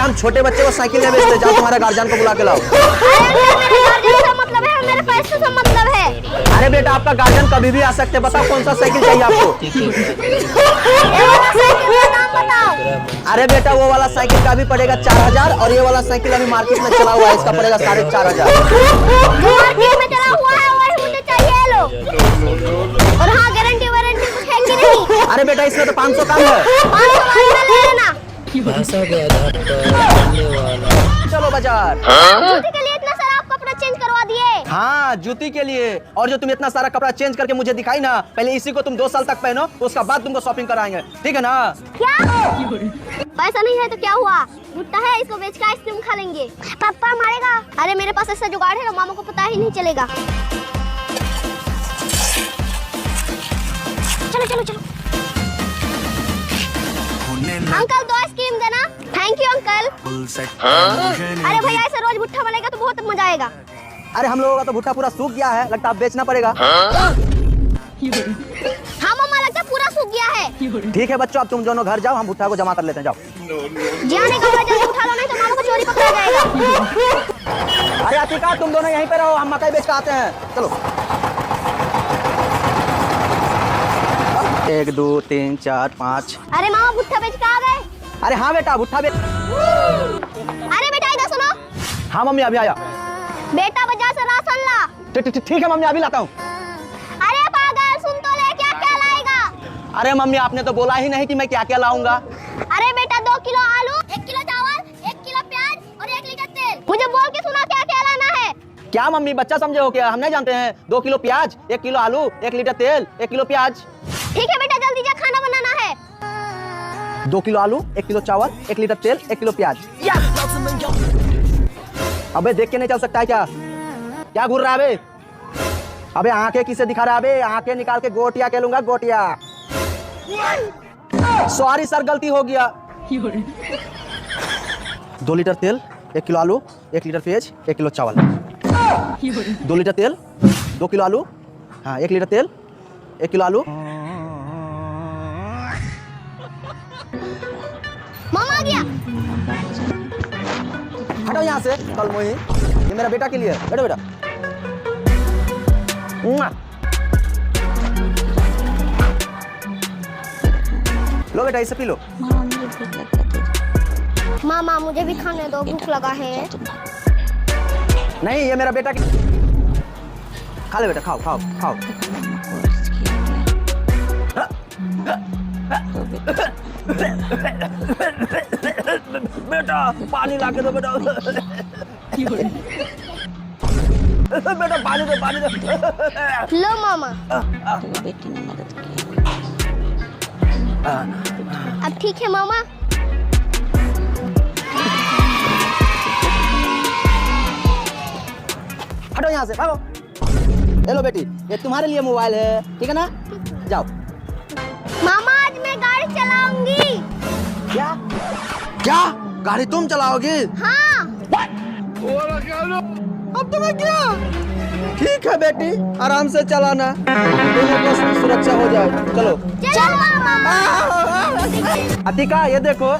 हम छोटे बच्चे को साइकिल में बेचते, जाओ तुम्हारे गार्जियन को बुला के लाओ। मेरे गार्जियन से मतलब है, मेरे पैसे से मतलब है। अरे बेटा आपका गार्जियन कभी भी आ सकते हैं, बताओ कौन सा साइकिल चाहिए आपको? ये वाला साइकिल का नाम बताओ। अरे बेटा वो वाला साइकिल का भी पड़ेगा 4000 और ये वाला साइकिल अभी मार्केट में चला हुआ है, इसका पड़ेगा 4500। जो मार्केट में चला हुआ है वही मुझे चाहिए लो। और हाँ गारंटी वारंटी कुछ है कि नहीं? अरे बेटा इसमें तो 500 कम है। 500 वाला ले लेना। भाषा के आधार पर बनने वाला। चलो बाजार। जूती के लिए इतना सारा आप कपड़ा चेंज करवा दिए। हाँ जूती के लिए, और जो तुम इतना सारा कपड़ा चेंज करके मुझे दिखाई ना, पहले इसी को तुम 2 साल तक पहनो, उसका बाद तुमको शॉपिंग कराएंगे, ठीक है ना? क्या? पैसा नहीं है तो क्या हुआ? भुट्टा है, इसको बेच के आइसक्रीम खा लेंगे। पापा मारेगा। अरे मेरे पास ऐसा जुगाड़ है ना, मामा को पता ही नहीं चलेगा। चलो चलो चलो। अंकल 2 आइसक्रीम देना। Thank you uncle. अरे भैया ऐसे रोज भुट्टा मिलेगा तो बहुत मजा आएगा। अरे हम लोगों का तो भुट्टा पूरा सूख गया है, लगता है अब बेचना पड़ेगा। हाँ मामा लगता है पूरा सूख गया है। ठीक है बच्चों, अब तुम दोनों घर जाओ, हम भुट्टा को जमा कर लेते हैं, जाओ। जाने का जल्दी उठा लो नहीं तो मामा को चोरी पकड़ा जाएगा। अरे अतिका तुम दोनों यहीं पे रहो, हम मकई बेच के आते हैं, चलो। 1 2 3 4 5। अरे मामा भुट्टा बेच के आ गए। अरे हाँ बेटा भुट्टा बेच। अरे बेटा इधर सुनो। हाँ मम्मी अभी आया। बेटा बाजार से राशन ला। ठीक है मम्मी अभी लाता हूँ। अरे पागल सुन तो ले, क्या क्या लाएगा? अरे मम्मी आपने तो बोला ही नहीं कि मैं क्या क्या लाऊंगा। अरे बेटा 2 किलो आलू, 1 किलो चावल, 1 किलो प्याज और 1 लीटर तेल। मुझे बोल के सुना क्या क्या लाना है। क्या मम्मी बच्चा समझे हो क्या? हम नहीं जानते हैं। 2 किलो प्याज, 1 किलो आलू, 1 लीटर तेल, 1 किलो प्याज। ठीक है बेटा जल्दी जा, खाना बनाना है। 2 किलो आलू, 1 किलो चावल, 1 लीटर तेल, 1 किलो प्याज। अबे देख के नहीं चल सकता है क्या घूर रहा है बे? अबे आंखें किसे दिखा रहा है बे? आंखें निकाल के गोटिया खेलूंगा, गोटिया। सॉरी सर गलती हो गया। 2 लीटर तेल, 1 किलो आलू, 1 लीटर प्याज, 1 किलो चावल। 2 लीटर तेल, 2 किलो आलू, हाँ 1 लीटर तेल, 1 किलो आलू। मामा आ गया। हटो यहाँ से कल मोही, ये मेरा बेटा के लिए है। बैठो बेटा। लो बेटा इसे पी लो। मामा मुझे भी खाने दो, भूख लगा है। नहीं ये मेरा बेटा की। खा ले बेटा, खाओ खाओ खाओ। बेटा पानी ला के दो बेटा। बेटा पानी दो, पानी दो। लो मामा। बेटी ने मदद की। अब ठीक है मामा। हटो यहाँ से, भागो। ले लो बेटी, ये तुम्हारे लिए मोबाइल है, ठीक है ना? जाओ। मामा आज मैं गाड़ी चलाऊंगी। क्या क्या गाड़ी तुम चलाओगी? हाँ। अब तुम्हें क्या? ठीक है बेटी आराम से चलाना, दोनों को सुरक्षा हो जाए। चलो चलो मामा। अतिका ये देखो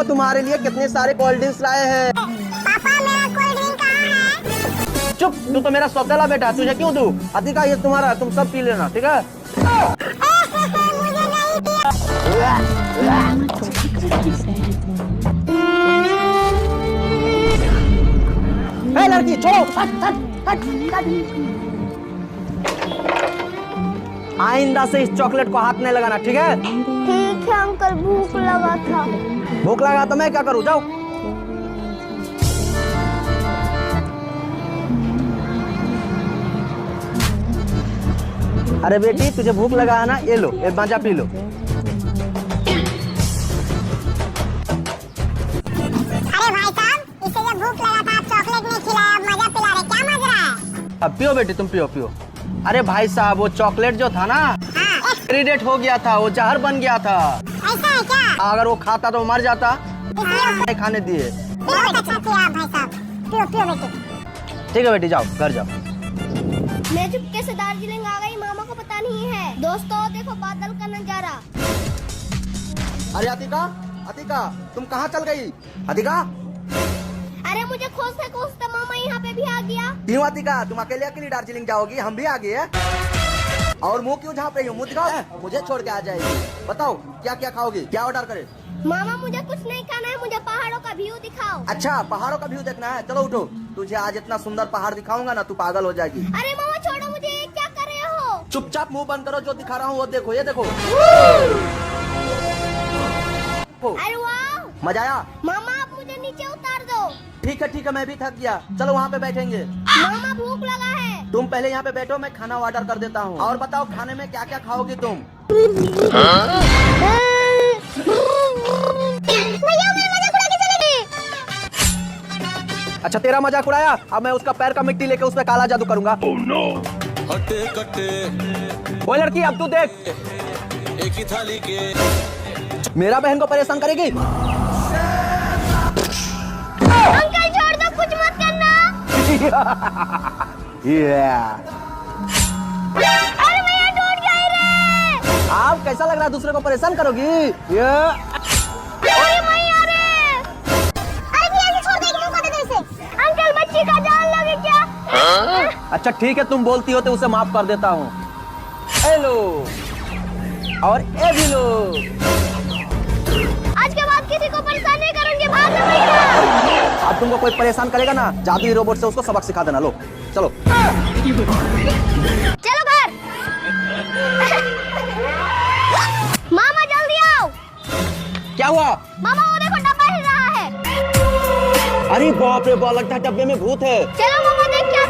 तुम्हारे लिए कितने सारे कोल्ड ड्रिंक्स लाए हैं। पापा मेरा कोल्ड ड्रिंक कहाँ है? चुप, तू तो मेरा सौतेला बेटा, तुझे क्यों दूं? अतिका ये तुम्हारा, तुम सब पी लेना, ठीक है? ए लड़की छोड़ो, हट। आइंदा से इस चॉकलेट को हाथ नहीं लगाना, ठीक है? ठीक है अंकल, भूख लगा था। भूख लगा तो मैं क्या करूं? जाओ। अरे बेटी तुझे भूख लगा है ना, ये लो, ये माजा पी लो। अरे भाई साहब, इसे जब भूख लगा था चॉकलेट नहीं खिलाया, अब मजा पिला रहे, क्या मजा है? अब पियो बेटी, तुम पियो। अरे भाई साहब वो चॉकलेट जो था ना, एक्सपायरी हो गया था, वो जहर बन गया था। ऐसा है क्या? अगर वो खाता तो मर जाता, नहीं खाने दिए। बहुत अच्छा किया भाई साहब, पियो बेटी। ठीक है बेटी जाओ, घर जाओ। मैं चुपके से दार्जिलिंग आ गई, मामा को पता नहीं है। दोस्तों देखो बादल का नजारा। अरे अतिका अतिका तुम कहाँ चल गई? अतिका अरे मुझे खोजते खोजते मामा यहाँ पे भी आ गया। क्यों अतिका, तुम अकेले अकेले दार्जिलिंग जाओगी? हम भी आ गए हैं। और मुंह क्यों झाँप रही हो? मुंह दिखाओ, मुझे छोड़ के आ जाएगी। बताओ क्या क्या खाओगी, क्या ऑर्डर करे? मामा मुझे कुछ नहीं खाना है, मुझे पहाड़ों का व्यू दिखाओ। अच्छा पहाड़ों का व्यू देखना है, चलो उठो। तुझे आज इतना सुंदर पहाड़ दिखाऊंगा ना, तू पागल हो जाएगी। अरे मामा छोड़ो मुझे, ये क्या कर रहे हो? चुपचाप मुंह बंद करो, जो दिखा रहा हूँ वो देखो, ये देखो। अरे वाह, मजा आया? मामा आप मुझे नीचे उतार दो। ठीक है, मैं भी थक गया। चलो वहाँ पे बैठेंगे। मामा भूख लगा है। तुम पहले यहाँ पे बैठो, मैं खाना ऑर्डर कर देता हूँ। और बताओ खाने में क्या क्या खाओगी तुम? भैया मेरा मजाक उड़ा के चले गए। अच्छा तेरा मजाक उड़ाया, अब मैं उसका पैर का मिट्टी लेके उस पे काला जादू करूंगा। हटे कटे वो लड़की अब तू देख, एक ही थाली के मेरा बहन को परेशान करेगी। अंकल छोड़ दो, कुछ मत करना। अरे भैया टूट गई रे। आप कैसा लग रहा है, दूसरे को परेशान करोगी? अरे मैया रे। अरे भैया ऐसे छोड़ दे, क्यों कर देते इसे? अंकल बच्ची का जान लगे क्या? अच्छा ठीक है, तुम बोलती हो तो उसे माफ कर देता हूँ। हेलो और ए भी लो। आज के बाद किसी को परेशान नहीं करूंगी, भाग जा भैया। अब तुमको कोई परेशान करेगा ना, जादुई रोबोट से उसको सबक सिखा देना। लो चलो चलो घर। मामा जल्दी आओ। क्या हुआ? मामा वो देखो डब्बा हिल रहा है। अरे बाप रे बाप, लगता है डब्बे में भूत है। चलो मामा देख क्या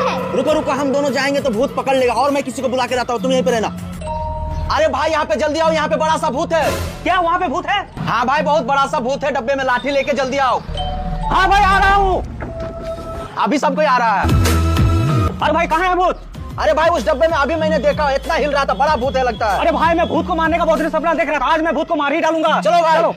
है। रुको रुको, हम दोनों जाएंगे तो भूत पकड़ लेगा। और मैं किसी को बुला के लाता हूँ, तुम यहीं पे रहना। अरे भाई यहाँ पे जल्दी आओ, यहाँ पे बड़ा सा भूत है। क्या वहाँ पे भूत है? हाँ भाई बहुत बड़ा सा भूत है, डब्बे में लाठी लेके जल्दी आओ। हाँ भाई आ रहा हूँ, अभी सबको आ रहा है। अरे भाई कहाँ है भूत? अरे भाई उस डब्बे में अभी मैंने देखा, इतना हिल रहा था, बड़ा भूत है लगता है। अरे भाई मैं भूत को मारने का बहुत दिन सपना देख रहा था, आज मैं भूत को मार ही डालूंगा। चलो भाई चलो।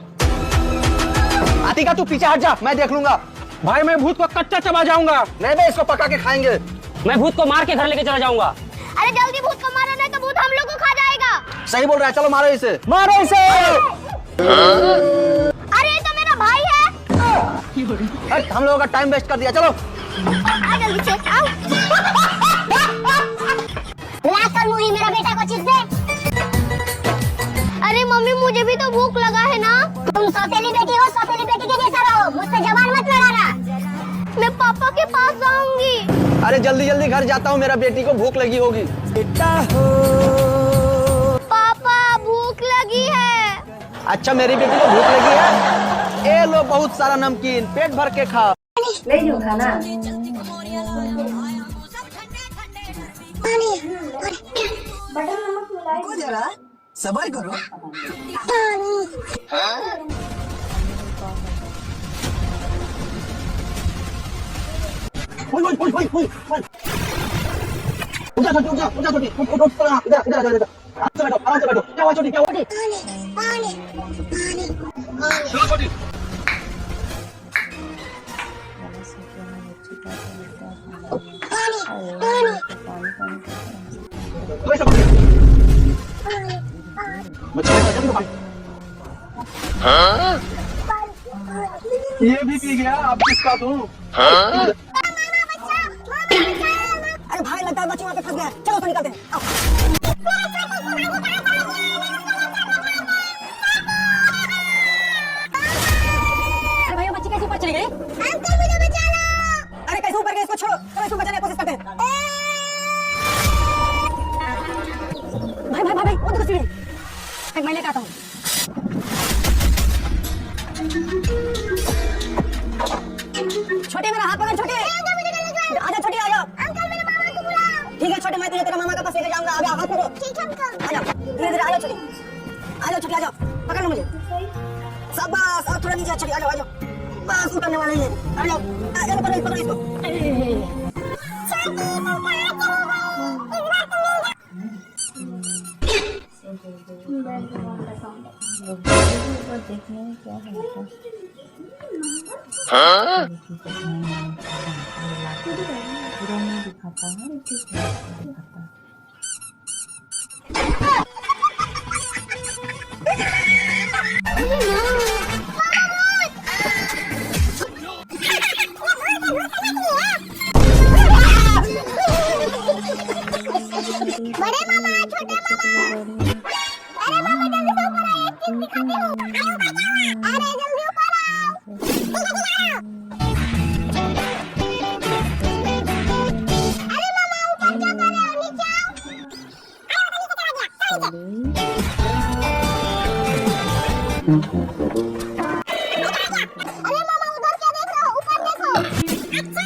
अतिका तू पीछे हट जा, मैं देख लूंगा। भाई मैं भूत को कच्चा चबा जाऊंगा। नहीं भाई इसको पका के खाएंगे। मैं भूत को मार के घर लेके चला जाऊंगा। अरे जल्दी भूत को मारो, नहीं तो भूत हम लोग को खा जाएगा। सही बोल रहा है, चलो मारो इसे, मारो इसे। अरे ये तो मेरा भाई है। हम लोगों का टाइम वेस्ट कर दिया, चलो आ जल्दी से आओ। लाकर मुही मेरा बेटा को चिप दे। अरे मम्मी मुझे भी तो भूख लगा है ना। तुम सौतेली बेटी हो, सौतेली बेटी के जैसा रहो, मुझसे जबान मत लड़ाना। मैं पापा के पास जाऊंगी। अरे जल्दी जल्दी घर जाता हूँ, मेरा बेटी को भूख लगी होगी। पापा भूख लगी है। अच्छा मेरी बेटी को भूख लगी है, ए लो बहुत सारा नमकीन, पेट भर के खा। ले लो खाना। बटर नमक मिलाए जरा, सबर करो। उठा छोटी, इधर आराम से बैठो। क्या हुआ छोटी, क्या हुआ? चलो छोटी। ये भी पी गया, अब किसका तू? अरे भाई लगता है बच्चे वहाँ पे फंस गए, चलो तो निकलते हैं। आओ। अरे भैया बच्ची कैसे ऊपर चली गई? अंकल मुझे बचा लो। अरे कैसे ऊपर गए, इसको छोड़ो, चलो इसको बचाने की कोशिश करते हैं। भाई वो देखो सीढ़ी, एक मैं लेकर आता हूँ। छोटे मेरा हाथ पकड़, छोटे आजा, छोटे आजा। अंकल मेरे मामा को बुलाओ। ठीक है छोटे, मैं तुझे तेरा मामा का पास लेकर जाऊंगा। अभी हाथ पकड़ो। ठीक है अंकल। आजा धीरे धीरे, आजा छोटे, आजा छोटे, आजा पकड़ लो मुझे। शाबाश, और थोड़ा नीचे, छोटे आजा, आजा बस उतरने वाला ही है। आजा आजा, पकड़ो इसको। देखने में क्या है? पूरा नहीं दिखाता है, दिखाता है। बड़े मामा, छोटे मामा। अरे मामा जल्दी से ऊपर आओ, एक चीज दिखाती हूँ। अरे जल्दी ऊपर आओ। अरे मामा ऊपर क्या कर रहे हो, नीचे आओ। अरे मामा उधर क्या देख रहे हो, ऊपर देखो। अच्छा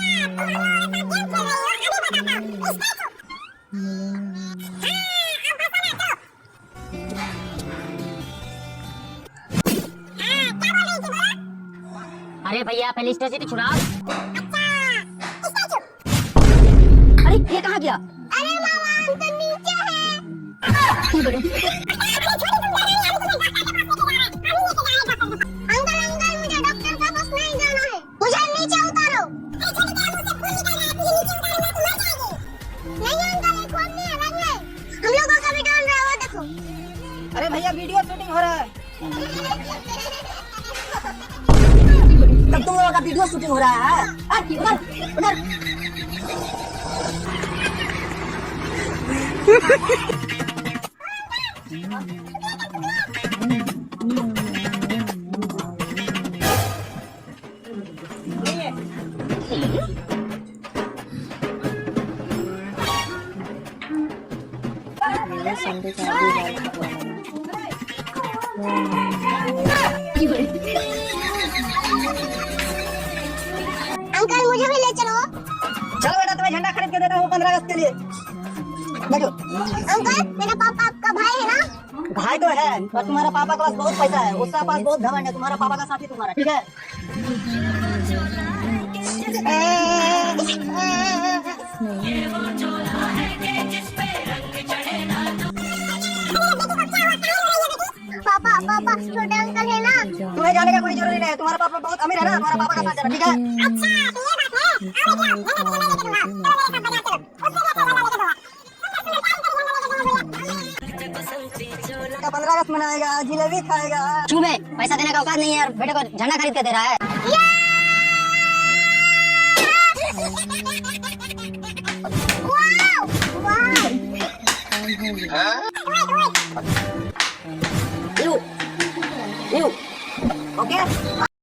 अरे भैया पहले स्टेशन छुड़ाओ। अरे ये कहाँ गया? अरे मामा अंकल नीचे है। अंकल अंकल मुझे डॉक्टर के पास नहीं जाना है, मुझे नीचे उतारो। नहीं अंकल ये खून नहीं है, रंग है। हम लोगों का भी डाल रहा है, वो देखो। अरे भैया वीडियो शूटिंग हो रहा है। तब तुम लोगों का वीडियो शूटिंग हो रहा है। उधर उधर मेरे संडे का भी रात को अंकल मुझे भी ले चलो। चलो बेटा तुम्हें झंडा खरीद के देता हूँ 15 अगस्त के लिए। बैठो। अंकल मेरा पापा आपका भाई है ना? भाई तो है पर तुम्हारा पापा के पास बहुत पैसा है, उसका पास बहुत घमंड है। तुम्हारा पापा का साथी तुम्हारा, ठीक है? पापा पापा छोटे अंकल है ना? तुम्हें जाने का कोई जरूरी नहीं है, तुम्हारा पापा बहुत अमीर है ना, तुम्हारा पापा का साथ देना, ठीक है? का 15 अगस्त मनाएगा, जिलेबी खाएगा। चुपे, पैसा देने का औकात नहीं है यार, बेटे को झंडा खरीद के दे रहा है। वाव वाव You, ओके?